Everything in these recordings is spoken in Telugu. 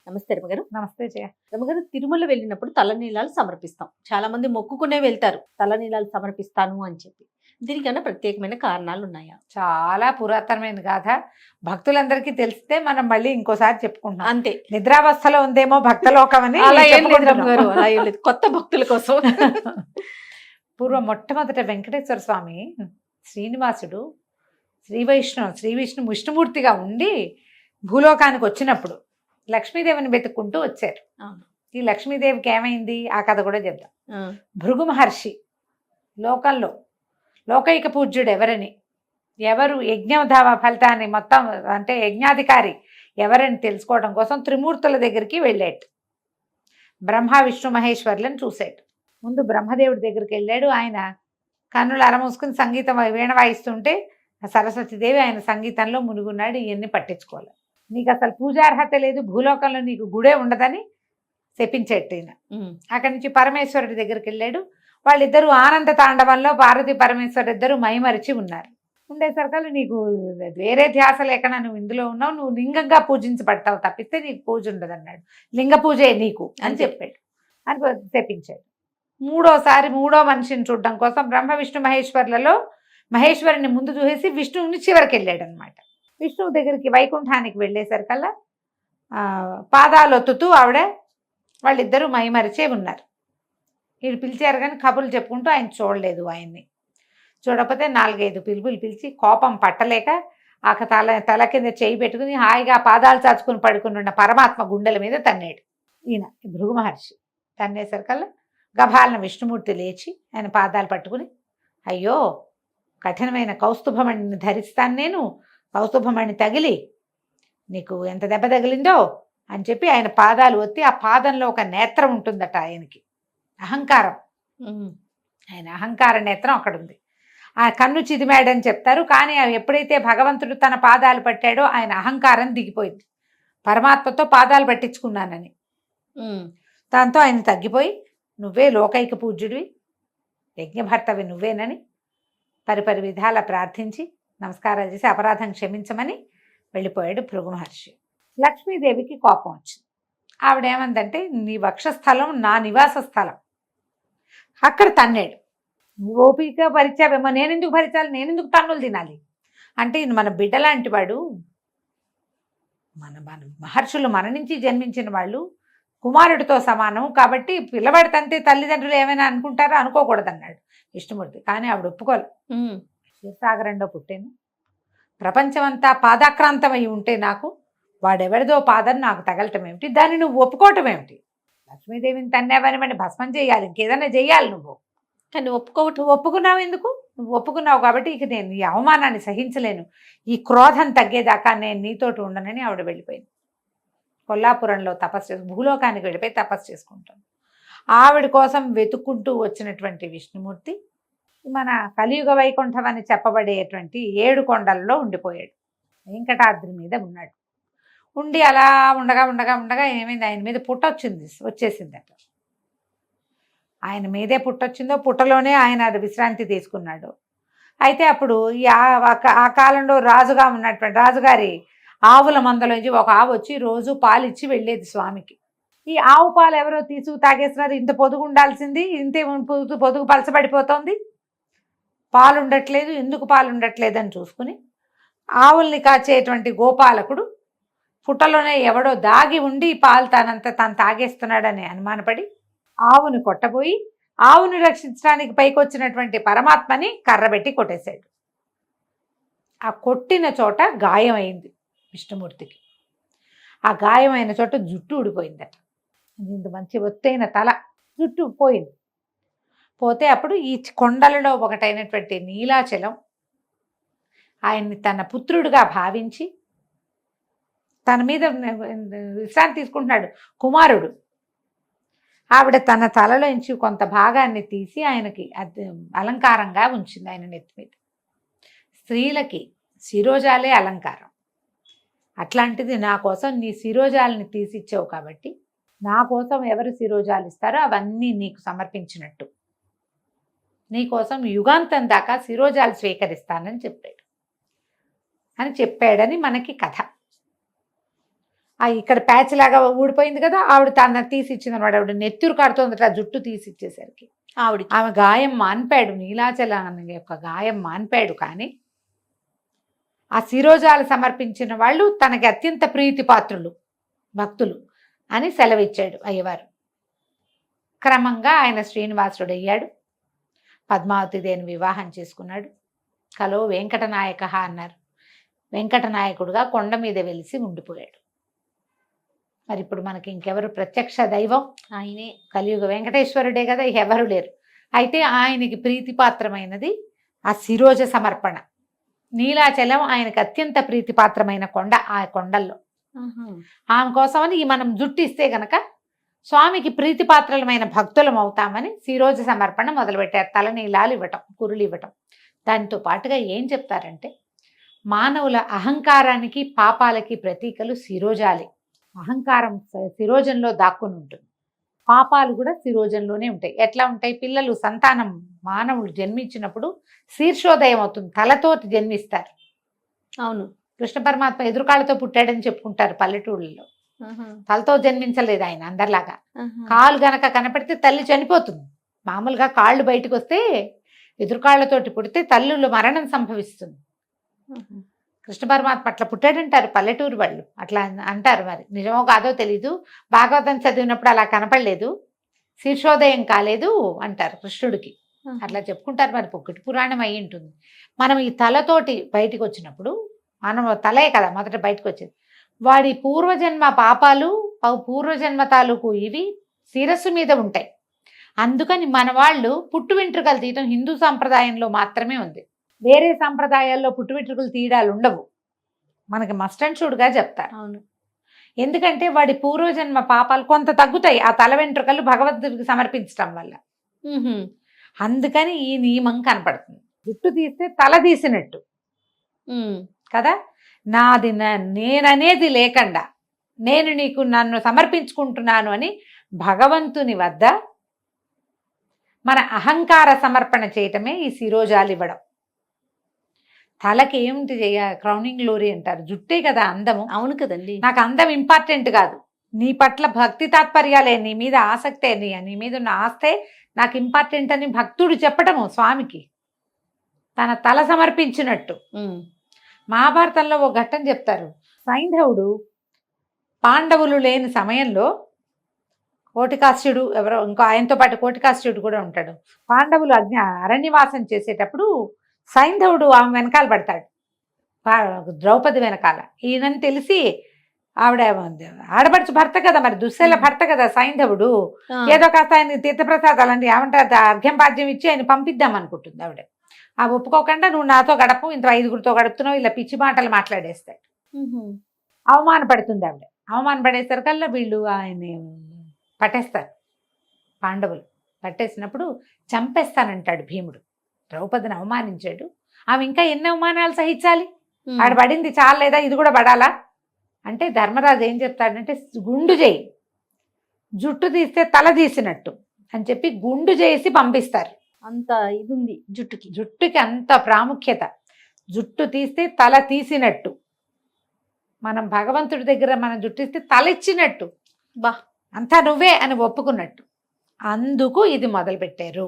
నమస్తే రమగారు. నమస్తే జయ. రమగారు, తిరుమల వెళ్ళినప్పుడు తలనీలాలు సమర్పిస్తాం. చాలా మంది మొక్కుకునే వెళ్తారు తలనీలాలు సమర్పిస్తాను అని చెప్పి. దీనికన్నా ప్రత్యేకమైన కారణాలు ఉన్నాయా? చాలా పురాతనమైన గాథ. భక్తులందరికీ తెలిస్తే మనం మళ్ళీ ఇంకోసారి చెప్పుకుంటాం. అంతే. నిద్రావస్థలో ఉందేమో భక్తలోకం అని అలా ఏం లేదు చెప్పుకుంటున్నాం. రమగారు, అలా ఏం లేదు. కొత్త భక్తుల కోసం. పూర్వం మొట్టమొదట వెంకటేశ్వర స్వామి శ్రీనివాసుడు శ్రీ విష్ణుమూర్తిగా ఉండి భూలోకానికి వచ్చినప్పుడు లక్ష్మీదేవిని వెతుక్కుంటూ వచ్చారు. అవును. ఈ లక్ష్మీదేవికి ఏమైంది ఆ కథ కూడా చెప్దాం. ఆ, భృగు మహర్షి లోకంలో లోకైక పూజ్యుడు ఎవరు యజ్ఞధామ ఫలితాన్ని మొత్తం అంటే యజ్ఞాధికారి ఎవరని తెలుసుకోవడం కోసం త్రిమూర్తుల దగ్గరికి వెళ్ళాడు. బ్రహ్మ విష్ణు మహేశ్వర్లను చూశాడు. ముందు బ్రహ్మదేవుడి దగ్గరికి వెళ్ళాడు. ఆయన కన్నులు అరమూసుకుని సంగీతం వీణ వాయిస్తుంటే సరస్వతీదేవి ఆయన సంగీతంలో మునుగున్నాడు. ఇవన్నీ పట్టించుకోవాలి. నీకు అసలు పూజార్హత లేదు, భూలోకంలో నీకు గుడే ఉండదని శపించేట్టు ఈయన. అక్కడి నుంచి పరమేశ్వరుడి దగ్గరికి వెళ్ళాడు. వాళ్ళిద్దరూ ఆనంద తాండవంలో పార్వతీ పరమేశ్వరు ఇద్దరు మైమరిచి ఉన్నారు. ఉండేసరికల్లా నీకు వేరే ధ్యాస లేకుండా నువ్వు ఇందులో ఉన్నావు, నువ్వు లింగంగా పూజించబడతావు తప్పిస్తే నీకు పూజ ఉండదు అన్నాడు. లింగ పూజే నీకు అని చెప్పాడు. అని తెప్పించాడు. మూడో మనిషిని చూడడం కోసం బ్రహ్మ విష్ణు మహేశ్వర్లలో మహేశ్వరుని ముందు చూసేసి విష్ణువుని చివరికి వెళ్ళాడు అనమాట. విష్ణువు దగ్గరికి వైకుంఠానికి వెళ్ళేసరికల్లా పాదాలు ఒత్తుతూ వాళ్ళిద్దరూ మైమరిచే ఉన్నారు. వీళ్ళు పిలిచారు కానీ కబుర్లు చెప్పుకుంటూ ఆయన చూడలేదు. ఆయన్ని చూడకపోతే 4-5 పిలుపులు పిలిచి కోపం పట్టలేక తల కింద చేయి పెట్టుకుని హాయిగా పాదాలు చాచుకుని పడుకుని ఉన్న పరమాత్మ గుండెల మీద తన్నాడు. ఈయన భృగు మహర్షి తన్నేసరికల్లా గభాలన విష్ణుమూర్తి లేచి ఆయన పాదాలు పట్టుకుని, అయ్యో కఠినమైన కౌస్తుభమణిని ధరిస్తాను నేను, కౌస్తుభమణి తగిలి నీకు ఎంత దెబ్బ తగిలిందో అని చెప్పి ఆయన పాదాలు ఒత్తి ఆ పాదంలో ఒక నేత్రం ఉంటుందట ఆయనకి, అహంకారం. ఆయన అహంకార నేత్రం అక్కడ ఉంది. ఆ కన్ను చిదిమాడని చెప్తారు. కానీ ఎప్పుడైతే భగవంతుడు తన పాదాలు పట్టాడో ఆయన అహంకారం దిగిపోయింది. పరమాత్మతో పాదాలు పట్టించుకున్నానని దాంతో ఆయన తగ్గిపోయి, నువ్వే లోకైక పూజ్యుడివి, యజ్ఞభర్తవి నువ్వేనని పరిపరి విధాల ప్రార్థించి నమస్కారాలు చేసి అపరాధం క్షమించమని వెళ్ళిపోయాడు భృగు మహర్షి. లక్ష్మీదేవికి కోపం వచ్చింది. ఆవిడేమందంటే, నీ వక్షస్థలం నా నివాస స్థలం, అక్కడ తన్నాడు. నువ్వు ఓపిక భరించావేమో, నేనెందుకు భరించాలి, నేనెందుకు తన్నులు తినాలి అంటే, మన బిడ్డలాంటి వాడు, మన మహర్షులు మన నుంచి జన్మించిన వాళ్ళు కుమారుడితో సమానం కాబట్టి పిల్లవాడి తంతే తల్లిదండ్రులు ఏమైనా అనుకుంటారో అనుకోకూడదన్నాడు విష్ణుమూర్తి. కానీ ఆవిడ ఒప్పుకోలే. క్షీరసాగరంలో పుట్టాను, ప్రపంచమంతా పాదాక్రాంతమై ఉంటే నాకు వాడెవరిదో పాదం నాకు తగలటం ఏమిటి, దాన్ని నువ్వు ఒప్పుకోవటం ఏమిటి? లక్ష్మీదేవిని తన్నావని మరి భస్మం చేయాలి, ఇంకేదైనా చెయ్యాలి నువ్వు. కానీ ఒప్పుకున్నావు ఎందుకు? నువ్వు ఒప్పుకున్నావు కాబట్టి ఇక నేను ఈ అవమానాన్ని సహించలేను, ఈ క్రోధం తగ్గేదాకా నేను నీతోటి ఉండనని ఆవిడ వెళ్ళిపోయింది. కొల్లాపురంలో భూలోకానికి వెళ్ళిపోయి తపస్సు చేసుకుంటాను. ఆవిడ కోసం వెతుక్కుంటూ వచ్చినటువంటి విష్ణుమూర్తి మన కలియుగ వైకుంఠం అని చెప్పబడేటువంటి 7 కొండలలో ఉండిపోయాడు. వెంకటాద్రి మీద ఉన్నాడు. ఉండి అలా ఉండగా ఉండగా ఉండగా ఏమైంది, ఆయన మీద వచ్చేసిందట. ఆయన మీదే పుట్టొచ్చిందో, పుట్టలోనే ఆయన విశ్రాంతి తీసుకున్నాడు. అయితే అప్పుడు ఆ కాలంలో రాజుగా ఉన్నటువంటి రాజుగారి ఆవుల మందలోంచి ఒక ఆవు వచ్చి రోజు పాలిచ్చి వెళ్ళేది స్వామికి. ఈ ఆవు పాలు ఎవరో తీసుకు తాగేస్తున్నారు, ఇంత పొదుగు ఉండాల్సింది ఇంతే పొదుగు పలచబడిపోతుంది, పాలు ఉండట్లేదు, ఎందుకు పాలు ఉండట్లేదు అని చూసుకుని ఆవుల్ని కాచేటువంటి గోపాలకుడు పుట్టలోనే ఎవడో దాగి ఉండి పాలు తను తాగేస్తున్నాడని అనుమానపడి ఆవుని కొట్టబోయి ఆవుని రక్షించడానికి పైకొచ్చినటువంటి పరమాత్మని కర్రబెట్టి కొట్టేశాడు. ఆ కొట్టిన చోట గాయమైంది విష్ణుమూర్తికి. ఆ గాయమైన చోట జుట్టు ఊడిపోయిందట. ఇంత మంచి ఒత్తైన తల, జుట్టు పోయింది. పోతే అప్పుడు ఈ కొండలలో ఒకటైనటువంటి నీలాచలం ఆయన్ని తన పుత్రుడిగా భావించి తన మీద విశ్రాంతి తీసుకుంటున్నాడు కుమారుడు. ఆవిడ తన తలలోంచి కొంత భాగాన్ని తీసి ఆయనకి అలంకారంగా ఉంచింది ఆయన నెత్తి మీద. స్త్రీలకి శిరోజాలే అలంకారం, అట్లాంటిది నా కోసం నీ శిరోజాలని తీసిచ్చావు కాబట్టి నా కోసం ఎవరు శిరోజాలు ఇస్తారో అవన్నీ నీకు సమర్పించినట్టు, నీకోసం యుగాంతం దాకా శిరోజాలు స్వీకరిస్తానని చెప్పాడని మనకి కథ. ఇక్కడ ప్యాచ్ లాగా ఊడిపోయింది కదా, ఆవిడ తన తీసి ఇచ్చింది అనమాట. ఆవిడ నెత్తురు కారుతోందట ఆ జుట్టు తీసి ఇచ్చేసరికి. ఆమె గాయం మాన్పాడు, నీలాచలం యొక్క గాయం మాన్పాడు. కానీ ఆ శిరోజాలు సమర్పించిన వాళ్ళు తనకి అత్యంత ప్రీతిపాత్రులు భక్తులు అని సెలవిచ్చాడు అయ్యవారు. క్రమంగా ఆయన శ్రీనివాసుడు అయ్యాడు. పద్మావతి దేని వివాహం చేసుకున్నాడు. కలో వెంకటనాయక అన్నారు. వెంకటనాయకుడుగా కొండ మీద వెలిసి ఉండిపోయాడు. మరి ఇప్పుడు మనకి ఇంకెవరు ప్రత్యక్ష దైవం? ఆయనే, కలియుగ వెంకటేశ్వరుడే కదా, ఎవరు లేరు. అయితే ఆయనకి ప్రీతిపాత్రమైనది ఆ శిరోజ సమర్పణ. నీలాచలం ఆయనకు అత్యంత ప్రీతిపాత్రమైన కొండ. ఆ కొండల్లో ఆమె కోసమని మనం జుట్టు ఇస్తే గనక స్వామికి ప్రీతిపాత్రలమైన భక్తులం అవుతామని శిరోజ సమర్పణ మొదలుపెట్టారు. తలనీలాలు ఇవ్వటం, కురులు ఇవ్వటం. దానితో పాటుగా ఏం చెప్తారంటే, మానవుల అహంకారానికి పాపాలకి ప్రతీకలు శిరోజాలే. అహంకారం శిరోజంలో దాక్కుని ఉంటుంది, పాపాలు కూడా శిరోజంలోనే ఉంటాయి. ఎట్లా ఉంటాయి? పిల్లలు సంతానం మానవులు జన్మించినప్పుడు శీర్షోదయం అవుతుంది, తలతోటి జన్మిస్తారు. అవును, కృష్ణ పరమాత్మ ఎదురుకాళ్ళతో పుట్టాడని చెప్పుకుంటారు పల్లెటూళ్ళలో. తలతో జన్మించలేదు ఆయన అందరిలాగా. కాలు గనక కనపడితే తల్లి చనిపోతుంది. మామూలుగా కాళ్ళు బయటకు వస్తే ఎదురుకాళ్లతోటి పుడితే తల్లులు మరణం సంభవిస్తుంది. కృష్ణ పరమాత్మ అట్లా పుట్టాడంటారు పల్లెటూరు వాళ్ళు, అట్లా అంటారు. మరి నిజమో కాదో తెలీదు. భాగవతం చదివినప్పుడు అలా కనపడలేదు, శీర్షోదయం కాలేదు అంటారు కృష్ణుడికి. అట్లా చెప్పుకుంటారు. మరి పొక్కటి పురాణం అయి ఉంటుంది. మనం ఈ తలతోటి బయటకు వచ్చినప్పుడు, మనం తలే కదా మొదట బయటకు వచ్చేది. వాడి పూర్వజన్మ పాపాలు, పూర్వజన్మ తాలూకు ఇవి శిరస్సు మీద ఉంటాయి. అందుకని మన వాళ్ళు పుట్టు వెంట్రుకలు తీయటం హిందూ సాంప్రదాయంలో మాత్రమే ఉంది. వేరే సాంప్రదాయాల్లో పుట్టు వెంట్రుకలు తీయడాలు ఉండవు. మనకి మస్ట్ అండ్ షుడ్గా చెప్తారు. అవును, ఎందుకంటే వాడి పూర్వజన్మ పాపాలు కొంత తగ్గుతాయి ఆ తల వెంట్రుకలు భగవంతుడికి సమర్పించడం వల్ల. అందుకని ఈ నియమం కనపడుతుంది. జుట్టు తీస్తే తల తీసినట్టు కదా. నాది నేననేది లేకుండా నేను నీకు నన్ను సమర్పించుకుంటున్నాను అని భగవంతుని వద్ద మన అహంకార సమర్పణ చేయటమే ఈ శిరోజాలు ఇవ్వడం. తలకి ఏమిటి క్రౌనింగ్ గ్లోరీ అంటారు, జుట్టే కదా అందము. అవును కదండి. నాకు అందం ఇంపార్టెంట్ కాదు, నీ పట్ల భక్తి తాత్పర్యాలే, నీ మీద ఆసక్తే, నీ మీద ఉన్న ఆస్తే నాకు ఇంపార్టెంట్ అని భక్తుడు చెప్పటము స్వామికి తన తల సమర్పించినట్టు. మహాభారతంలో ఒక ఘట్టం చెప్తారు. సైంధవుడు పాండవులు లేని సమయంలో కోటికాస్యుడు ఎవరో ఇంకో ఆయనతో పాటు కోటికాస్యుడు కూడా ఉంటాడు. పాండవులు అరణ్యవాసం చేసేటప్పుడు సైంధవుడు ఆమె వెనకాల పడతాడు, ద్రౌపది వెనకాల. ఈయనని తెలిసి ఆవిడ ఆడపడుచు భర్త కదా, మరి దుశ్శల భర్త కదా సైంధవుడు, ఏదో కాస్త ఆయన తీర్థప్రసాదాలు అంటే ఏమంటారు అర్ఘ్యం పాద్యం ఇచ్చి ఆయన పంపిద్దాం అనుకుంటుంది. ఆవిడ ఆ ఒప్పుకోకుండా నువ్వు నాతో గడపు, ఇంత 5గురితో గడుపుతున్నావు, ఇలా పిచ్చి మాటలు మాట్లాడేస్తాడు. అవమానపడుతుంది ఆవిడ. అవమానపడేసరికల్లా వీళ్ళు ఆయన్ని పట్టేస్తారు. పాండవులు పట్టేసినప్పుడు చంపేస్తానంటాడు భీముడు. ద్రౌపదిని అవమానించాడు, ఆమె ఇంకా ఎన్ని అవమానాలు సహించాలి, ఆడ పడింది చాలు లేదా ఇది కూడా పడాలా అంటే ధర్మరాజు ఏం చెప్తాడంటే, గుండు చేయి, జుట్టు తీస్తే తల తీసినట్టు అని చెప్పి గుండు చేసి పంపిస్తారు. అంత ఇది ఉంది జుట్టుకి అంత ప్రాముఖ్యత. జుట్టు తీస్తే తల తీసినట్టు. మనం భగవంతుడి దగ్గర మనం జుట్టు ఇస్తే తల ఇచ్చినట్టు, బా అంతా నువ్వే అని ఒప్పుకున్నట్టు. అందుకు ఇది మొదలు పెట్టారు.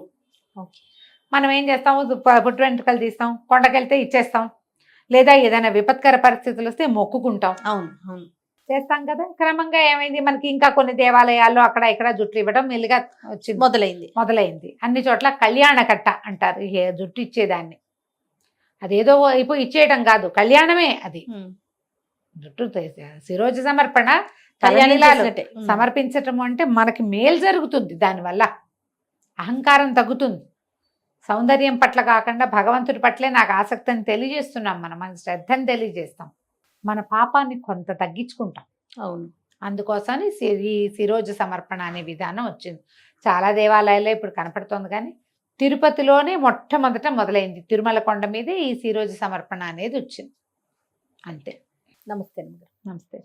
మనం ఏం చేస్తాము, పుట్టు వెంట్రుకలు తీస్తాం, కొండకెళ్తే ఇచ్చేస్తాం, లేదా ఏదైనా విపత్కర పరిస్థితులు వస్తే మొక్కుకుంటాం. అవును అవును చేస్తాం కదా. క్రమంగా ఏమైంది, మనకి ఇంకా కొన్ని దేవాలయాల్లో అక్కడ ఇక్కడ జుట్టు ఇవ్వడం మెల్లిగా వచ్చింది, మొదలైంది. అన్ని చోట్ల కళ్యాణ కట్ట అంటారు జుట్టు ఇచ్చేదాన్ని. అదేదో అయిపోయి ఇచ్చేయడం కాదు, కళ్యాణమే అది. జుట్టు శిరోజ సమర్పణ, తలనీలాలు సమర్పించటం అంటే మనకి మేలు జరుగుతుంది. దానివల్ల అహంకారం తగ్గుతుంది. సౌందర్యం పట్ల కాకుండా భగవంతుడి పట్లే నాకు ఆసక్తి అని తెలియజేస్తున్నాం. మన శ్రద్ధని తెలియజేస్తాం, మన పాపాన్ని కొంత తగ్గించుకుంటాం. అవును, అందుకోసమని ఈ శిరోజ సమర్పణ అనే విధానం వచ్చింది. చాలా దేవాలయాల్లో ఇప్పుడు కనపడుతోంది, కానీ తిరుపతిలోనే మొట్టమొదట మొదలైంది. తిరుమల కొండ మీదే ఈ శిరోజ సమర్పణ అనేది వచ్చింది. అంతే. నమస్తే. నమస్తే.